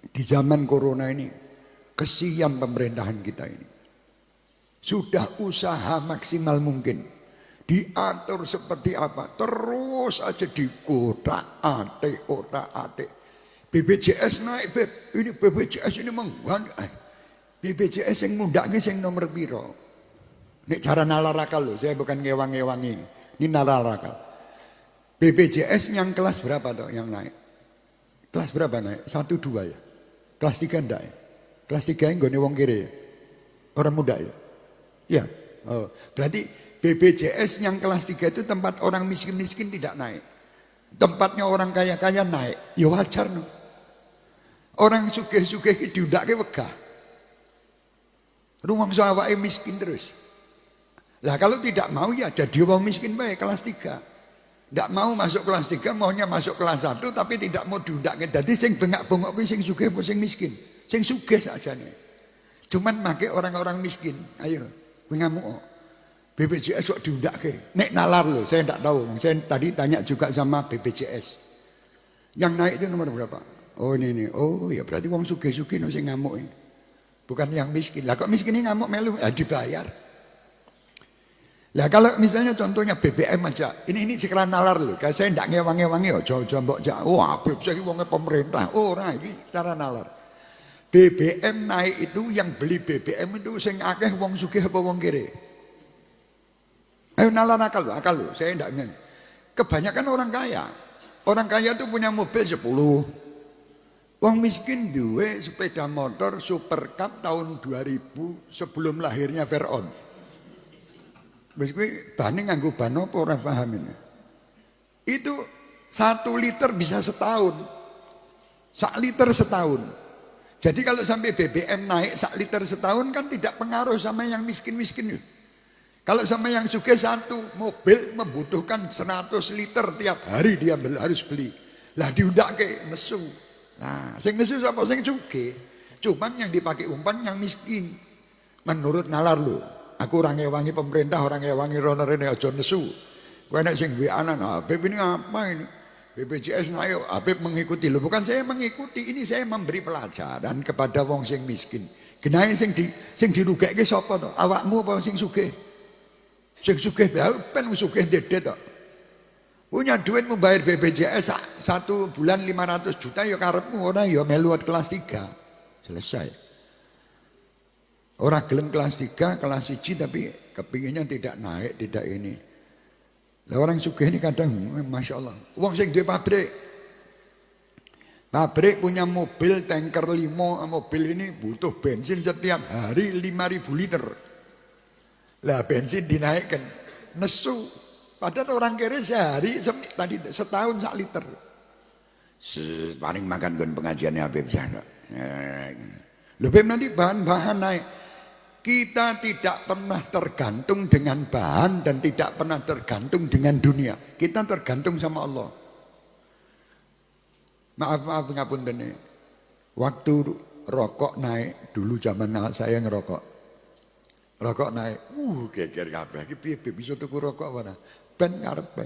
Di zaman corona ini, kesian pemerintahan kita ini. Sudah usaha maksimal mungkin. Diatur seperti apa, terus aja dikotak-atik, kotak-atik. BPJS naik, Beb. Ini BPJS ini mengganggu. BPJS yang mudahnya yang nomor piro. Ini cara nalar akal loh, saya bukan ngewang-ngewang ini. Ini nalar akal. BPJS yang kelas berapa toh yang naik? Kelas berapa naik? 1, 2 ya? Kelas 3 enggak ya? Kelas 3 yang gak wong kiri ya? Orang muda ya? Ya. Oh, berarti BPJS yang kelas 3 itu tempat orang miskin-miskin tidak naik. Tempatnya orang kaya-kaya naik. Ya wajar no. Orang sugih-sugih diundake wegah. Rumangsa awake miskin terus. Lah kalau tidak mau ya jadi orang miskin baik kelas 3. Tidak mau masuk kelas 3, maunya masuk kelas 1 tapi tidak mau diundake. Jadi sing bengak-bengok kuwi sing sugih apa sing miskin? Sing sugih sakjane. Cuman make orang-orang miskin. Ayo, kowe ngamuk. BPJS kok diundake. Nek nalar loh, saya tidak tahu. Saya tadi tanya juga sama BPJS. Yang naik itu nomor berapa? Oh ini. Oh ya berarti wong sugih-sugih no sing ngamuk ini. Bukan yang miskin. Lah kok miskin ini ngamuk melu? Ya dibayar. Lah kalau misalnya contohnya BBM aja. Ini sekarang nalar loh. Saya tidak ngewang-ngewangi oh jauh-jauh mbok jak. Wah, saya ini wongnya pemerintah. Oh, nah ini cara nalar. BBM naik itu yang beli BBM itu sing akeh wong sugih apa wong kiri? Ayo nalar akal loh, saya tidak ingin. Kebanyakan orang kaya. Orang kaya itu punya mobil 10. Wong miskin duwe sepeda motor Super Cup tahun 2000 sebelum lahirnya Veron. Wis kuwi bane nganggo ban apa ora paham ini. Itu 1 liter bisa setahun. 1 liter setahun. Jadi kalau sampai BBM naik 1 liter setahun kan tidak pengaruh sama yang miskin-miskin. Kalau sama yang sugih 1 mobil membutuhkan 100 liter tiap hari dia harus beli. Lah diundake nesu. Nah, sing nesu sapa sing sugih. Cuman yang dipakai umpan yang miskin. Menurut nalar lu, aku orang ngewangi pemerintah, orang ngewangi rono-rene aja nesu. Kowe nek sing anak Habib ini apa ini? BPJS naik, Habib mengikuti lu. Bukan saya mengikuti, ini saya memberi pelajaran kepada wong sing miskin. Genahe sing dirugekke sapa to? Awakmu apa sing sugih? Sing sugih ben sugih dedet tok. Punya duit membayar BPJS 1 bulan 500 juta ya karepmu ora ya melu kelas 3. Selesai. Orang gelem kelas 3, kelas 1 tapi kepinginnya tidak naik, tidak ini. Lah orang sugih ini kadang Masya Allah. Wong sing duwe pabrik. Pabrik punya mobil tanker 5, mobil ini butuh bensin setiap hari 5.000 liter. Lah bensin dinaikkan nesu. Padahal orang kere sehari tadi setahun 1 liter. Paling makan gon pengajiannya Habib sana. Lebih nanti bahan-bahan naik. Kita tidak pernah tergantung dengan bahan dan tidak pernah tergantung dengan dunia. Kita tergantung sama Allah. Maaf ngapunten nih. Waktu rokok naik dulu zaman saya ngerokok. Rokok naik, geger kabeh. Iki piye bisa tuku rokok mana? Ben karepe.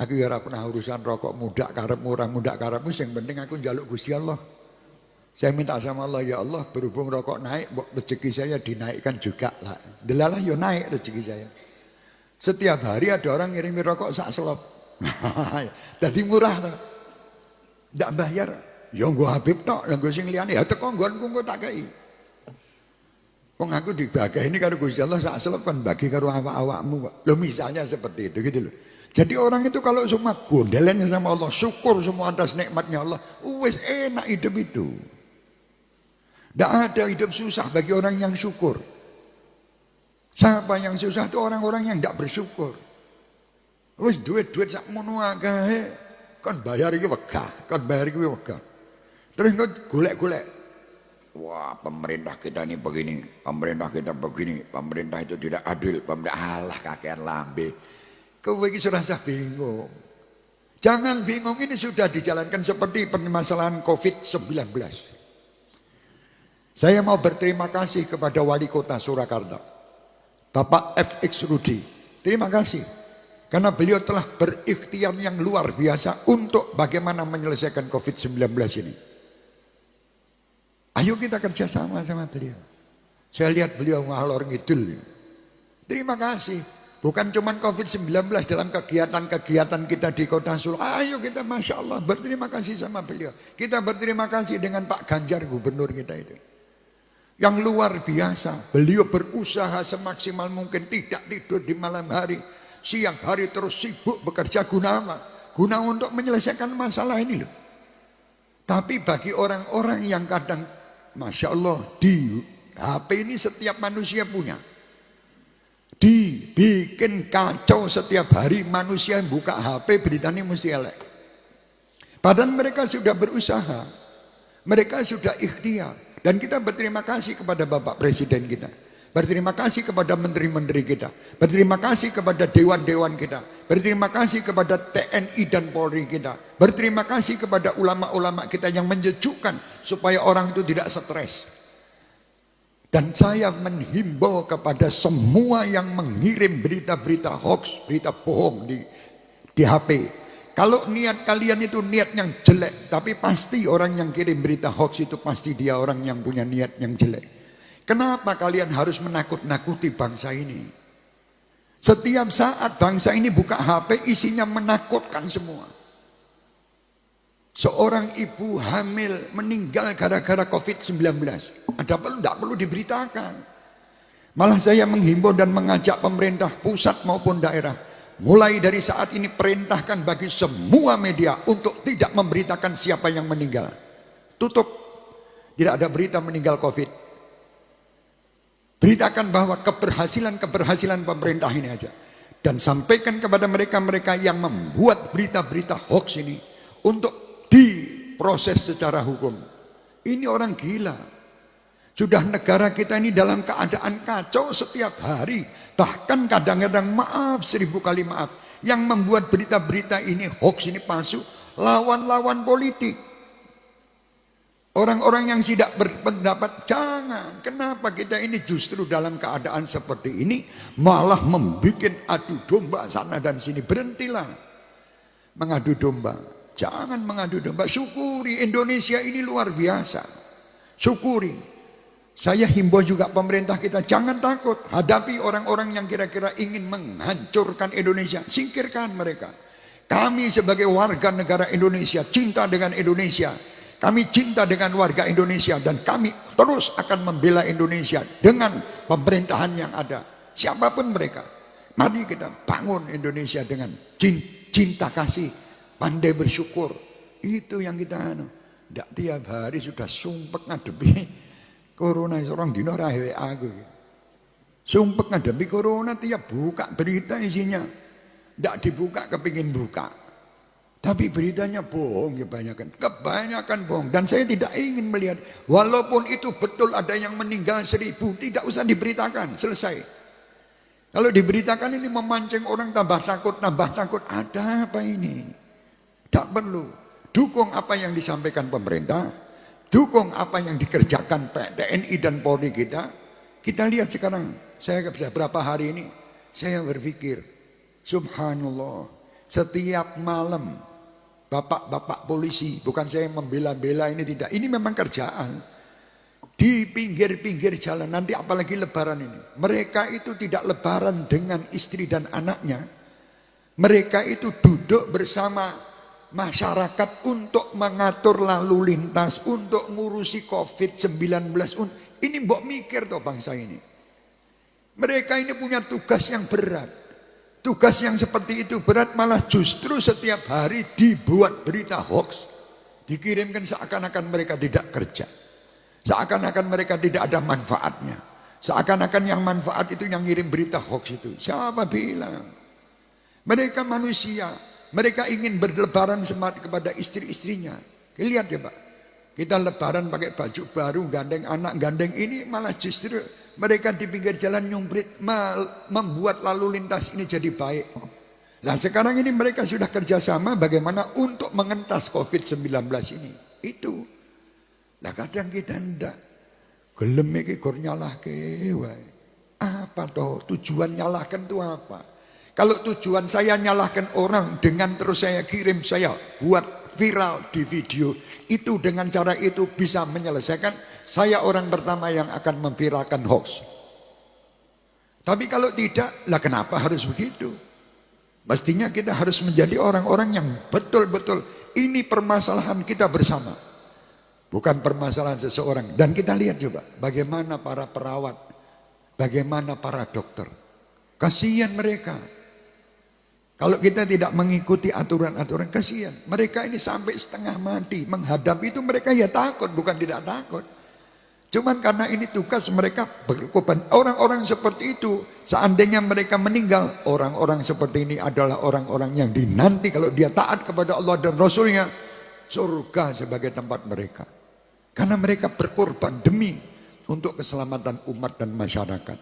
Aku ya ora pernah urusan rokok muda karepmu ora muda karepmu, sing penting aku njaluk Gusti Allah. Saya minta sama Allah, ya Allah berhubung rokok naik, rezeki saya dinaikkan juga lah. Delalah yo naik rezeki saya. Setiap hari ada orang ngirimi rokok sak selop. Jadi murah tuh. Ndak bayar. Ya nggo Habib tok, nggo sing liyane ya teko nggonku engko tak kei. Wong aku dibagi ini karo Gusti Allah sak selop kan bagi karo awak-awakmu. Loh misalnya seperti itu gitu loh. Jadi orang itu kalau semua gondelan sama Allah, syukur semua atas nikmatnya Allah, wis enak hidup itu. Tidak ada hidup susah bagi orang yang syukur. Siapa yang susah itu orang-orang yang tidak bersyukur. Wis duit-duit sak mono akeh, kon bayar iki wegah, kon bayar iki wegah. Terus kok golek-golek. Wah, pemerintah kita ini begini, pemerintah kita begini, pemerintah itu tidak adil, pemerintah Allah kakean lambe. Kowe iki sudah bingung. Jangan bingung, ini sudah dijalankan seperti permasalahan COVID-19. Saya mau berterima kasih kepada Wali Kota Surakarta, Bapak FX Rudi. Terima kasih. Karena beliau telah berikhtiar yang luar biasa untuk bagaimana menyelesaikan COVID-19 ini. Ayo kita kerjasama sama beliau. Saya lihat beliau ngalor ngidul. Terima kasih. Bukan cuma COVID-19 dalam kegiatan-kegiatan kita di kota Solo. Ayo kita Masya Allah berterima kasih sama beliau. Kita berterima kasih dengan Pak Ganjar gubernur kita itu. Yang luar biasa. Beliau berusaha semaksimal mungkin, tidak tidur di malam hari. Siang hari terus sibuk bekerja guna apa? Guna untuk menyelesaikan masalah ini loh. Tapi bagi orang-orang yang kadang Masya Allah di HP ini setiap manusia punya. Dibikin kacau setiap hari manusia buka HP beritanya mesti elek. Padahal mereka sudah berusaha. Mereka sudah ikhtiar. Dan kita berterima kasih kepada Bapak Presiden kita. Berterima kasih kepada menteri-menteri kita. Berterima kasih kepada dewan-dewan kita. Berterima kasih kepada TNI dan Polri kita. Berterima kasih kepada ulama-ulama kita yang menyejukkan supaya orang itu tidak stres. Dan saya menghimbau kepada semua yang mengirim berita-berita hoax, berita bohong di HP. Kalau niat kalian itu niat yang jelek, tapi pasti orang yang kirim berita hoax itu pasti dia orang yang punya niat yang jelek. Kenapa kalian harus menakut-nakuti bangsa ini? Setiap saat bangsa ini buka HP isinya menakutkan semua. Seorang ibu hamil meninggal gara-gara COVID-19. Tidak perlu diberitakan. Malah saya menghimbau dan mengajak pemerintah pusat maupun daerah. Mulai dari saat ini perintahkan bagi semua media untuk tidak memberitakan siapa yang meninggal. Tutup. Tidak ada berita meninggal COVID. Beritakan bahwa keberhasilan pemerintah ini aja. Dan sampaikan kepada mereka-mereka yang membuat berita-berita hoax ini untuk diproses secara hukum. Ini orang gila. Sudah negara kita ini dalam keadaan kacau setiap hari. Bahkan kadang-kadang maaf, 1000 kali maaf. Yang membuat berita-berita ini hoax ini palsu, lawan-lawan politik. Orang-orang yang tidak berpendapat, jangan. Kenapa kita ini justru dalam keadaan seperti ini malah membuat adu domba sana dan sini. Berhentilah mengadu domba. Jangan mengadu domba. Syukuri Indonesia ini luar biasa. Syukuri. Saya himbau juga pemerintah kita, jangan takut hadapi orang-orang yang kira-kira ingin menghancurkan Indonesia. Singkirkan mereka. Kami sebagai warga negara Indonesia cinta dengan Indonesia. Kami cinta dengan warga Indonesia dan kami terus akan membela Indonesia dengan pemerintahan yang ada. Siapapun mereka. Mari kita bangun Indonesia dengan cinta kasih, pandai bersyukur. Itu yang kita tidak tiap hari sudah sumpek ngadepi corona. Orang dino rahe aku. Sumpek ngadepi corona, tiap buka berita isinya tidak dibuka kepingin buka. Tapi beritanya bohong kebanyakan bohong. Dan saya tidak ingin melihat, walaupun itu betul ada yang meninggal 1000, tidak usah diberitakan, selesai. Kalau diberitakan ini memancing orang tambah takut. Ada apa ini? Tak perlu. Dukung apa yang disampaikan pemerintah, dukung apa yang dikerjakan TNI dan Polri kita. Kita lihat sekarang, saya sudah berapa hari ini, saya berpikir, subhanallah, setiap malam bapak-bapak polisi, bukan saya membela-bela ini, tidak, ini memang kerjaan. Di pinggir-pinggir jalan, nanti apalagi lebaran ini, mereka itu tidak lebaran dengan istri dan anaknya. Mereka itu duduk bersama masyarakat untuk mengatur lalu lintas, untuk ngurusi COVID-19. Ini mbok mikir toh bangsa ini. Mereka ini punya tugas yang berat. Tugas yang seperti itu berat, malah justru setiap hari dibuat berita hoax. Dikirimkan seakan-akan mereka tidak kerja. Seakan-akan mereka tidak ada manfaatnya. Seakan-akan yang manfaat itu yang ngirim berita hoax itu. Siapa bilang? Mereka manusia. Mereka ingin berlebaran semat kepada istri-istrinya. Lihat ya Pak. Kita lebaran pakai baju baru, gandeng anak, gandeng ini, malah justru mereka di pinggir jalan nyumprit, membuat lalu lintas ini jadi baik. Nah sekarang ini mereka sudah kerjasama bagaimana untuk mengentas COVID-19 ini. Itu. Nah kadang kita ndak gelem iki gor nyalahke wae. Apa toh tujuan nyalahkan itu apa? Kalau tujuan saya nyalahkan orang dengan terus saya kirim, saya buat viral di video itu, dengan cara itu bisa menyelesaikan, saya orang pertama yang akan memviralkan hoax. Tapi kalau tidak, lah kenapa harus begitu? Mestinya kita harus menjadi orang-orang yang betul-betul ini permasalahan kita bersama, bukan permasalahan seseorang. Dan kita lihat coba bagaimana para perawat, bagaimana para dokter, kasihan mereka. Kalau kita tidak mengikuti aturan-aturan, kasihan mereka ini sampai setengah mati menghadapi itu. Mereka ya takut, bukan tidak takut. Cuman karena ini tugas mereka berkorban. Orang-orang seperti itu, seandainya mereka meninggal, orang-orang seperti ini adalah orang-orang yang dinanti kalau dia taat kepada Allah dan Rasulnya, surga sebagai tempat mereka. Karena mereka berkorban demi untuk keselamatan umat dan masyarakat.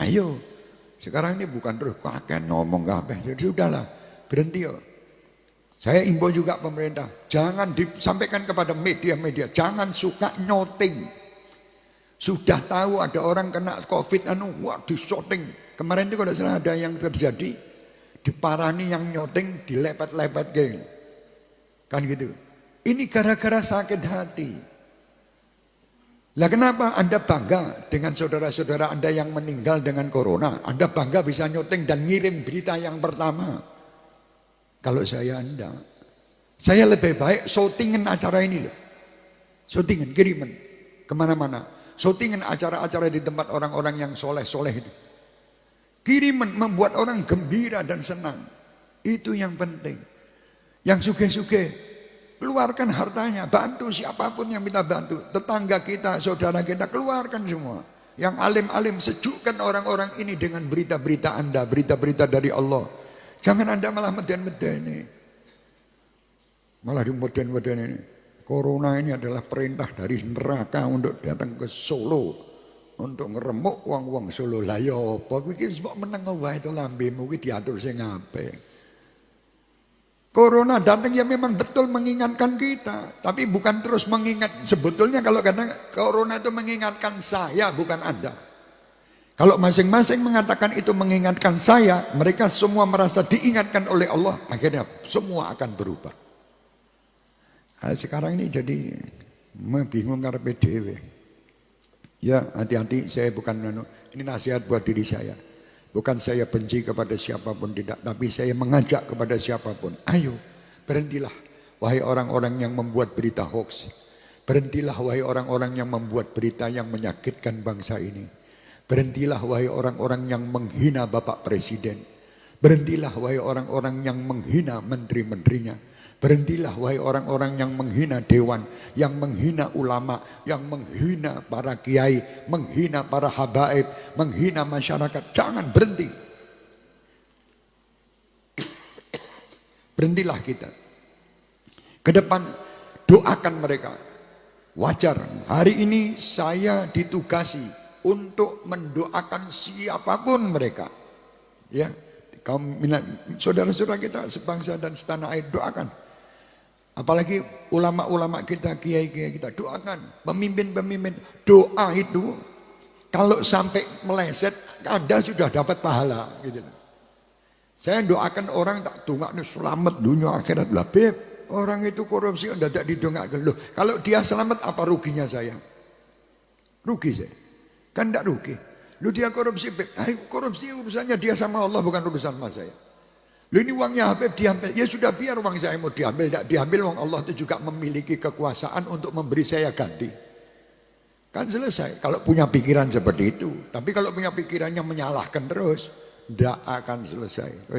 Ayo, sekarang ini bukan terus kakek ngomong kabeh. Jadi sudahlah, berhenti yo. Saya imbau juga pemerintah, jangan disampaikan kepada media-media, jangan suka nyoting. Sudah tahu ada orang kena COVID, wah disoting. Kemarin itu kalau salah ada yang terjadi, diparani yang nyoting, dilepet-lepet geng. Kan gitu. Ini gara-gara sakit hati. Lah kenapa Anda bangga dengan saudara-saudara Anda yang meninggal dengan corona? Anda bangga bisa nyoting dan ngirim berita yang pertama. Kalau saya Anda, saya lebih baik syutingin acara ini loh. Syutingin, kiriman kemana-mana. Syutingin acara-acara di tempat orang-orang yang soleh-soleh itu. Kiriman membuat orang gembira dan senang. Itu yang penting. Yang sugih-sugih, keluarkan hartanya, bantu siapapun yang kita bantu. Tetangga kita, saudara kita, keluarkan semua. Yang alim-alim, sejukkan orang-orang ini dengan berita-berita Anda, berita-berita dari Allah. Jangan Anda malah meden-meden. Malah di meden-meden ini. Corona ini adalah perintah dari neraka untuk datang ke Solo untuk ngeremuk wong-wong Solo. Lah ya apa kuwi iki mbok meneng wae to lambemu kuwi diatur sing apik. Corona datang ya memang betul mengingatkan kita, tapi bukan terus mengingat. Sebetulnya kalau kata corona itu mengingatkan saya, bukan Anda. Kalau masing-masing mengatakan itu mengingatkan saya, mereka semua merasa diingatkan oleh Allah, akhirnya semua akan berubah. Nah, sekarang ini jadi bingung karena dhewe. Ya hati-hati, saya bukan ini nasihat buat diri saya. Bukan saya benci kepada siapapun, tidak, tapi saya mengajak kepada siapapun. Ayo, berhentilah wahai orang-orang yang membuat berita hoax. Berhentilah wahai orang-orang yang membuat berita yang menyakitkan bangsa ini. Berhentilah wahai orang-orang yang menghina Bapak Presiden. Berhentilah wahai orang-orang yang menghina menteri-menterinya. Berhentilah wahai orang-orang yang menghina dewan, yang menghina ulama, yang menghina para kiai, menghina para habaib, menghina masyarakat. Jangan berhenti. Berhentilah kita. Ke depan doakan mereka. Wajar, hari ini saya ditugasi untuk mendoakan siapapun mereka. Ya, kaum saudara-saudara kita sebangsa dan setanah air, doakan. Apalagi ulama-ulama kita, kiai-kiai kita, doakan. Pemimpin-pemimpin, doa itu kalau sampai meleset, Anda sudah dapat pahala. Gitu. Saya doakan orang tak dongakno selamat dunia akhirat. Lah beb, orang itu korupsi Anda tak didongakkan. Loh, kalau dia selamat apa ruginya saya? Rugi saya. Kan tidak rugi. Lu dia korupsi, beb. Korupsi urusannya dia sama Allah, bukan urusan sama saya. Lu ini uangnya Habib diambil, ya sudah biar uang saya mau diambil, tidak diambil, uang Allah itu juga memiliki kekuasaan untuk memberi saya ganti. Kan selesai, kalau punya pikiran seperti itu. Tapi kalau punya pikiran yang menyalahkan terus, tidak akan selesai.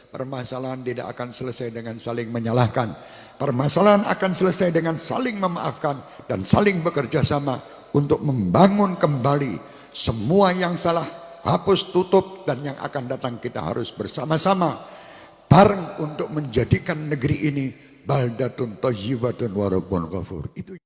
Permasalahan tidak akan selesai dengan saling menyalahkan. Permasalahan akan selesai dengan saling memaafkan dan saling bekerja sama untuk membangun kembali semua yang salah, hapus, tutup, dan yang akan datang kita harus bersama-sama bareng untuk menjadikan negeri ini baldatun thayyibatun wa rabbun ghafur. Itu